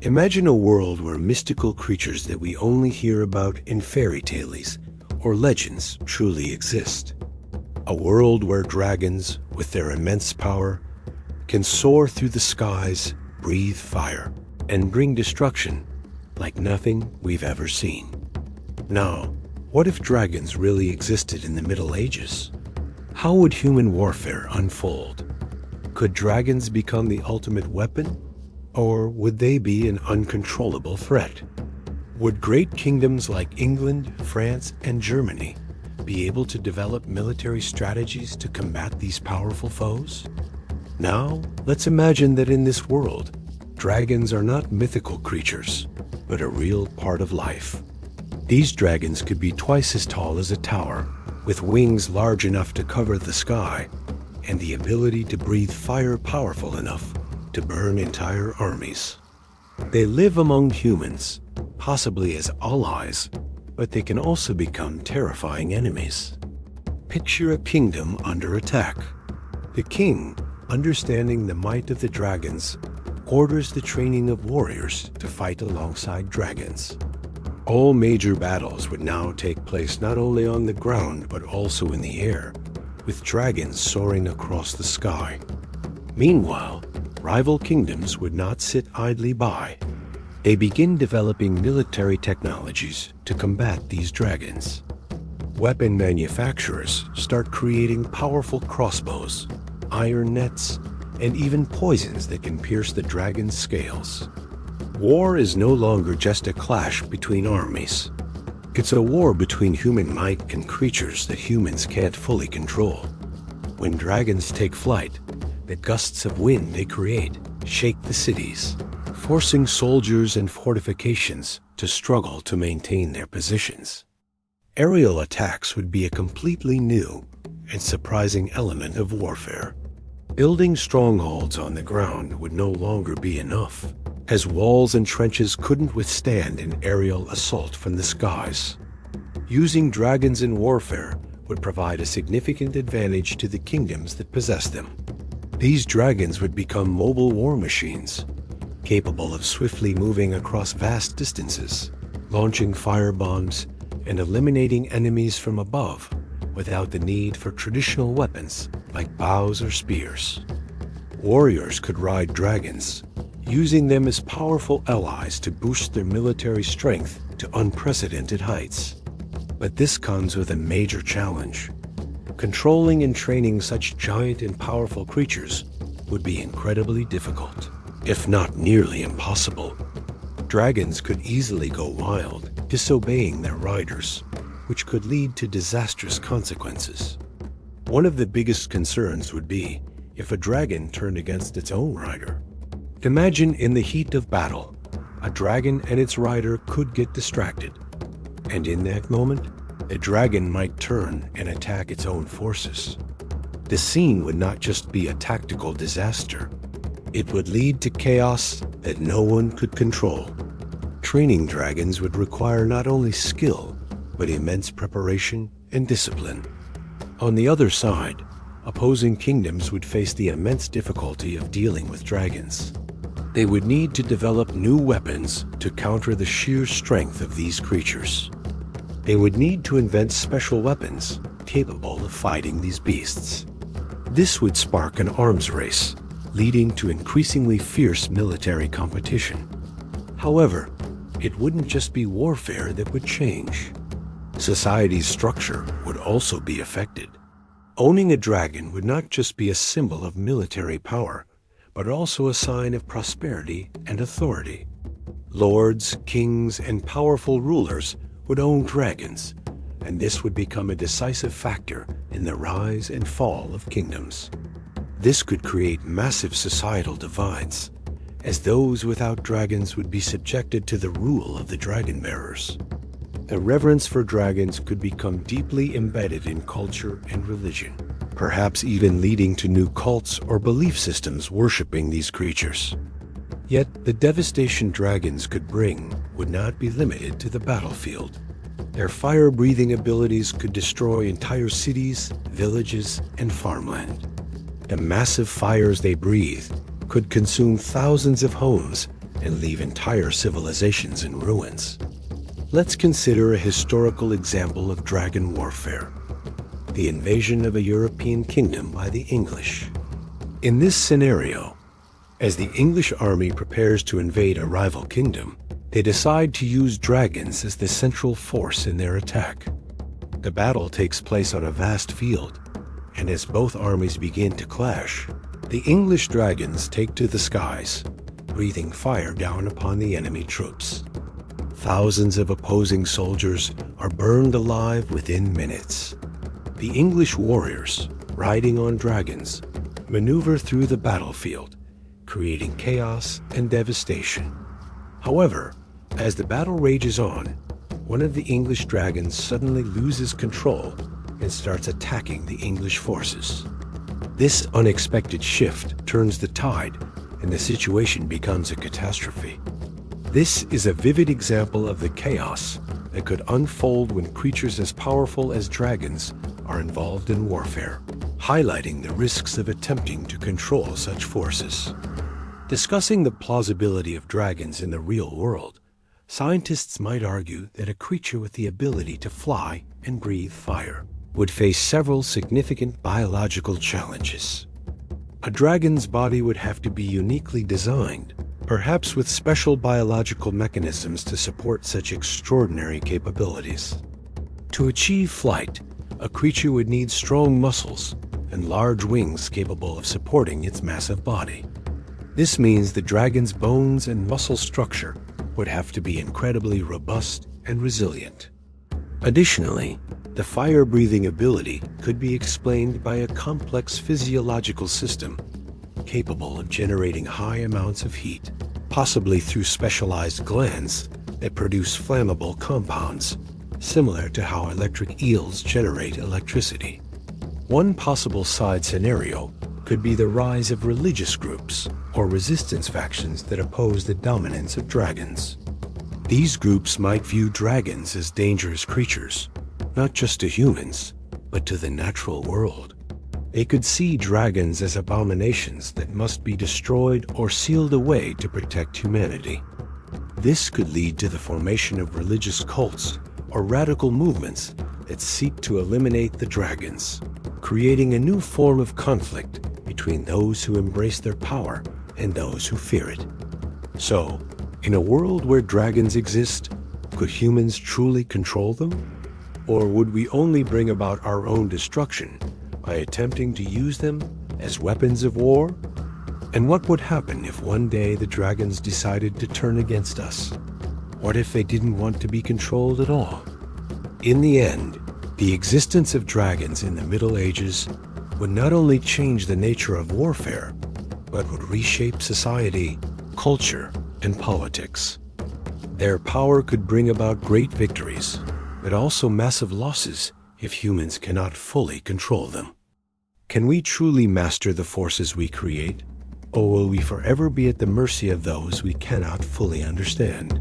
Imagine a world where mystical creatures that we only hear about in fairy tales or legends truly exist. A world where dragons, with their immense power, can soar through the skies, breathe fire, and bring destruction like nothing we've ever seen. Now, what if dragons really existed in the Middle Ages? How would human warfare unfold? Could dragons become the ultimate weapon? Or would they be an uncontrollable threat? Would great kingdoms like England, France, and Germany be able to develop military strategies to combat these powerful foes? Now, let's imagine that in this world, dragons are not mythical creatures, but a real part of life. These dragons could be twice as tall as a tower, with wings large enough to cover the sky, and the ability to breathe fire powerful enough to burn entire armies. They live among humans, possibly as allies, but they can also become terrifying enemies. Picture a kingdom under attack. The king, understanding the might of the dragons, orders the training of warriors to fight alongside dragons. All major battles would now take place not only on the ground but also in the air, with dragons soaring across the sky. Meanwhile, rival kingdoms would not sit idly by. They begin developing military technologies to combat these dragons. Weapon manufacturers start creating powerful crossbows, iron nets, and even poisons that can pierce the dragon's scales. War is no longer just a clash between armies. It's a war between human might and creatures that humans can't fully control. When dragons take flight, the gusts of wind they create shake the cities, forcing soldiers and fortifications to struggle to maintain their positions. Aerial attacks would be a completely new and surprising element of warfare. Building strongholds on the ground would no longer be enough, as walls and trenches couldn't withstand an aerial assault from the skies. Using dragons in warfare would provide a significant advantage to the kingdoms that possess them. These dragons would become mobile war machines, capable of swiftly moving across vast distances, launching fire bombs, and eliminating enemies from above without the need for traditional weapons like bows or spears. Warriors could ride dragons, using them as powerful allies to boost their military strength to unprecedented heights. But this comes with a major challenge. Controlling and training such giant and powerful creatures would be incredibly difficult, if not nearly impossible. Dragons could easily go wild, disobeying their riders, which could lead to disastrous consequences. One of the biggest concerns would be if a dragon turned against its own rider. Imagine in the heat of battle, a dragon and its rider could get distracted, and in that moment, the dragon might turn and attack its own forces. The scene would not just be a tactical disaster. It would lead to chaos that no one could control. Training dragons would require not only skill, but immense preparation and discipline. On the other side, opposing kingdoms would face the immense difficulty of dealing with dragons. They would need to develop new weapons to counter the sheer strength of these creatures. They would need to invent special weapons capable of fighting these beasts. This would spark an arms race, leading to increasingly fierce military competition. However, it wouldn't just be warfare that would change. Society's structure would also be affected. Owning a dragon would not just be a symbol of military power, but also a sign of prosperity and authority. Lords, kings, and powerful rulers would own dragons, and this would become a decisive factor in the rise and fall of kingdoms. This could create massive societal divides, as those without dragons would be subjected to the rule of the dragon bearers. The reverence for dragons could become deeply embedded in culture and religion, perhaps even leading to new cults or belief systems worshipping these creatures. Yet, the devastation dragons could bring would not be limited to the battlefield. Their fire-breathing abilities could destroy entire cities, villages, and farmland. The massive fires they breathe could consume thousands of homes and leave entire civilizations in ruins. Let's consider a historical example of dragon warfare: the invasion of a European kingdom by the English. In this scenario, as the English army prepares to invade a rival kingdom, they decide to use dragons as the central force in their attack. The battle takes place on a vast field, and as both armies begin to clash, the English dragons take to the skies, breathing fire down upon the enemy troops. Thousands of opposing soldiers are burned alive within minutes. The English warriors, riding on dragons, maneuver through the battlefield, creating chaos and devastation. However, as the battle rages on, one of the English dragons suddenly loses control and starts attacking the English forces. This unexpected shift turns the tide, and the situation becomes a catastrophe. This is a vivid example of the chaos that could unfold when creatures as powerful as dragons are involved in warfare, highlighting the risks of attempting to control such forces. Discussing the plausibility of dragons in the real world, scientists might argue that a creature with the ability to fly and breathe fire would face several significant biological challenges. A dragon's body would have to be uniquely designed, perhaps with special biological mechanisms to support such extraordinary capabilities. To achieve flight, a creature would need strong muscles and large wings capable of supporting its massive body. This means the dragon's bones and muscle structure would have to be incredibly robust and resilient. Additionally, the fire-breathing ability could be explained by a complex physiological system capable of generating high amounts of heat, possibly through specialized glands that produce flammable compounds, similar to how electric eels generate electricity. One possible side scenario could be the rise of religious groups or resistance factions that oppose the dominance of dragons. These groups might view dragons as dangerous creatures, not just to humans, but to the natural world. They could see dragons as abominations that must be destroyed or sealed away to protect humanity. This could lead to the formation of religious cults or radical movements that seek to eliminate the dragons, creating a new form of conflict between those who embrace their power and those who fear it. So, in a world where dragons exist, could humans truly control them? Or would we only bring about our own destruction by attempting to use them as weapons of war? And what would happen if one day the dragons decided to turn against us? What if they didn't want to be controlled at all? In the end, the existence of dragons in the Middle Ages would not only change the nature of warfare, but would reshape society, culture, and politics. Their power could bring about great victories, but also massive losses if humans cannot fully control them. Can we truly master the forces we create, or will we forever be at the mercy of those we cannot fully understand?